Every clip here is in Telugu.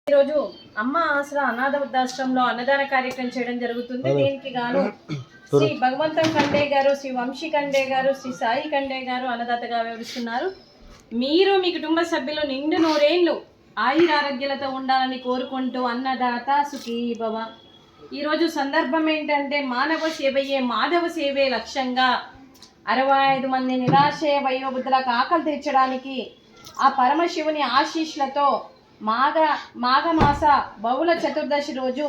ఈరోజు అమ్మ ఆసరా అనాథ వృద్ధాశ్రమంలో అన్నదాన కార్యక్రమం చేయడం జరుగుతుంది. దీనికి గాను శ్రీ భగవంతం కండే గారు, శ్రీ వంశీ కండే గారు, శ్రీ సాయి కండే గారు అన్నదాతగా వివరిస్తున్నారు. మీరు మీ కుటుంబ సభ్యులు నిండు నూరేళ్లు ఆయురారోగ్యాలతో ఉండాలని కోరుకుంటూ అన్నదాత సుఖీ భవ. ఈరోజు సందర్భం ఏంటంటే మానవ సేవయే మాధవ సేవే లక్ష్యంగా 65 మంది నిరాశయ వయోవృద్ధులకు ఆకలి తీర్చడానికి ఆ పరమశివుని ఆశీస్సులతో మాఘమాస బహుళ చతుర్దశి రోజు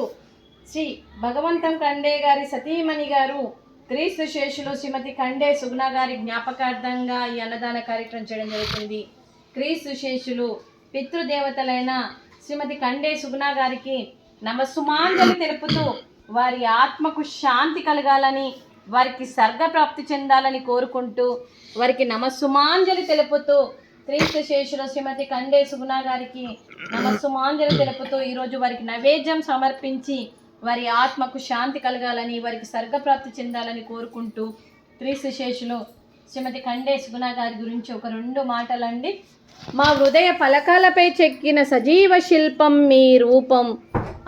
శ్రీ భగవంతం కండే గారి సతీమణి గారు క్రీస్తు శేషులు శ్రీమతి కండే సుగుణ గారి జ్ఞాపకార్థంగా ఈ అన్నదాన కార్యక్రమం చేయడం జరుగుతుంది. క్రీస్తు శేషులు పితృదేవతలైన శ్రీమతి కండే సుగుణ గారికి నమస్సుమాంజలి తెలుపుతూ వారి ఆత్మకు శాంతి కలగాలని, వారికి స్వర్గప్రాప్తి చెందాలని కోరుకుంటూ వారికి నమస్సుమాంజలి తెలుపుతూ క్రీస్తు శేషులు శ్రీమతి కండే సుగుణ గారికి నమస్సుమాంజలి తెలుపుతూ ఈరోజు వారికి నైవేద్యం సమర్పించి వారి ఆత్మకు శాంతి కలగాలని, వారికి స్వర్గప్రాప్తి చెందాలని కోరుకుంటూ క్రీస్తు శేషులు శ్రీమతి కండే సుగుణ గారి గురించి ఒక 2 మాటలండి. మా హృదయ పలకాలపై చెక్కిన సజీవ శిల్పం మీ రూపం,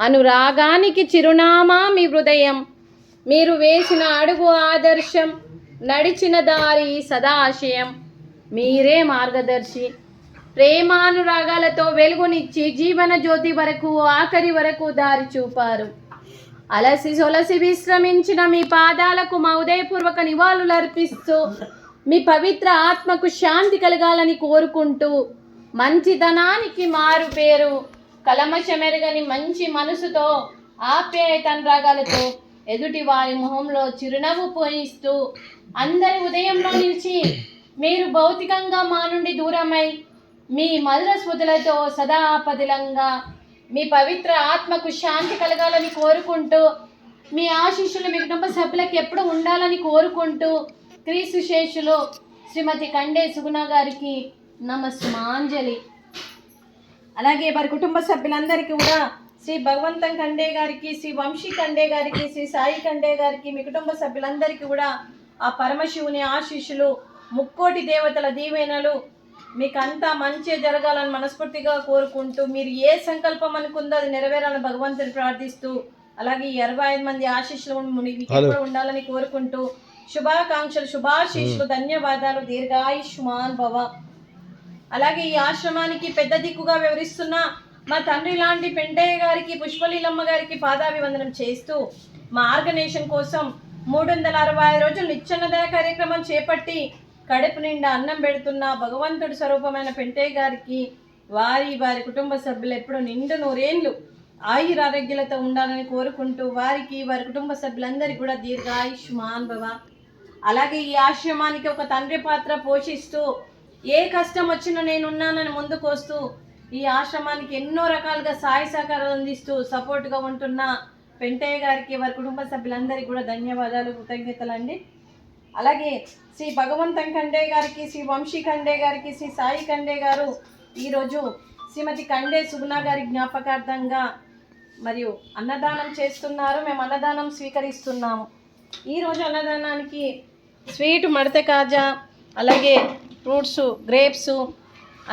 అనురాగానికి చిరునామా మీ హృదయం, మీరు వేసిన అడుగు ఆదర్శం, నడిచిన దారి సదాశయం, మీరే మార్గదర్శి. ప్రేమానురాగాలతో వెలుగునిచ్చి జీవన జ్యోతి వరకు ఆఖరి వరకు దారి చూపారు. అలసి సొలసి విశ్రమించిన మీ పాదాలకు మా ఉదయపూర్వక నివాళులు అర్పిస్తూ మీ పవిత్ర ఆత్మకు శాంతి కలగాలని కోరుకుంటూ మంచితనానికి మారు పేరు కలమషమెరగని మంచి మనసుతో ఆప్యాయతనురాగాలతో ఎదుటి వారి మొహంలో చిరునవ్వు పోయిస్తూ అందరి ఉదయంలో నిలిచి మీరు భౌతికంగా మా నుండి దూరమై మీ మధుర స్మృతులతో సదా పదిలంగా మీ పవిత్ర ఆత్మకు శాంతి కలగాలని కోరుకుంటూ మీ ఆశీస్సులు మీ కుటుంబ సభ్యులకు ఎప్పుడు ఉండాలని కోరుకుంటూ క్రీస్తు శేషులు శ్రీమతి కండే సుగుణ గారికి నమస్సుమాంజలి. అలాగే వారి కుటుంబ సభ్యులందరికీ కూడా శ్రీ భగవంతం కండే గారికి, శ్రీ వంశీ కండే గారికి, శ్రీ సాయి కండే గారికి, మీ కుటుంబ సభ్యులందరికీ కూడా ఆ పరమశివుని ఆశీస్సులు, ముక్కోటి దేవతల దీవెనలు మీకు అంతా మంచి జరగాలని మనస్ఫూర్తిగా కోరుకుంటూ మీరు ఏ సంకల్పం అనుకుందో అది నెరవేరాలని భగవంతుని ప్రార్థిస్తూ అలాగే ఈ 65 మంది ఆశీస్సులు మీకు ఉండాలని కోరుకుంటూ శుభాకాంక్షలు, శుభాశీస్సులు, ధన్యవాదాలు, దీర్ఘాయుష్మాన్ భవ. అలాగే ఈ ఆశ్రమానికి పెద్ద దిక్కుగా వివరిస్తున్న మా తండ్రి లాంటి పెంటయ్య గారికి, పుష్పలీలమ్మ గారికి పాదాభివందనం చేస్తూ మా ఆర్గనైజేషన్ కోసం 365 రోజులు నిత్యన్నదాన కార్యక్రమం చేపట్టి కడుపు నిండా అన్నం పెడుతున్న భగవంతుడి స్వరూపమైన పెంటయ్య గారికి వారి కుటుంబ సభ్యులు ఎప్పుడూ నిండు నూరేళ్లు ఆయురారోగ్యాలతో ఉండాలని కోరుకుంటూ వారికి వారి కుటుంబ సభ్యులందరికీ కూడా దీర్ఘాయుష్మాన్ భవ. అలాగే ఈ ఆశ్రమానికి ఒక తండ్రి పాత్ర పోషిస్తూ ఏ కష్టం వచ్చినా నేనున్నానని ముందుకు వస్తూ ఈ ఆశ్రమానికి ఎన్నో రకాలుగా సాయ సహకారాలు అందిస్తూ సపోర్ట్గా ఉంటున్న పెంటయ్య గారికి వారి కుటుంబ సభ్యులందరికీ కూడా ధన్యవాదాలు, కృతజ్ఞతలండి. అలాగే శ్రీ భగవంతం కండే గారికి, శ్రీ వంశీ కండే గారికి, శ్రీ సాయి కండే గారు ఈరోజు శ్రీమతి కండే సుగుణ గారి జ్ఞాపకార్థంగా మరియు అన్నదానం చేస్తున్నారు. మేము అన్నదానం స్వీకరిస్తున్నాము. ఈరోజు అన్నదానానికి స్వీట్ మడత కాజా, అలాగే ఫ్రూట్స్ గ్రేప్స్,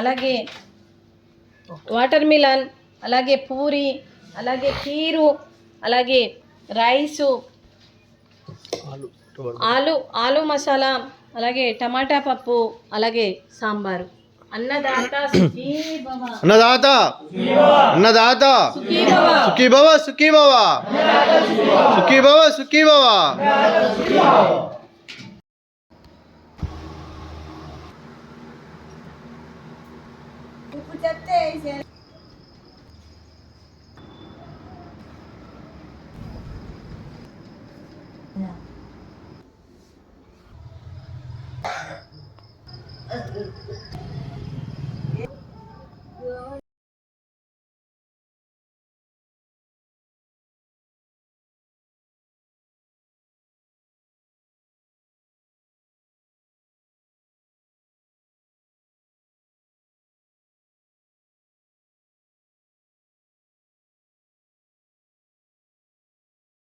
అలాగే వాటర్ మిలన్, అలాగే పూరి, అలాగే కీరు, అలాగే రైసు, ఆలు మసాలా, అలాగే టమాటా పప్పు, అలాగే సాంబారు. అన్నదాత సుఖీ భవ, అన్నదాత అన్నదాత సుఖీ భవ, సుఖీ భవ, సుఖీ భవ, సుఖీ భవ.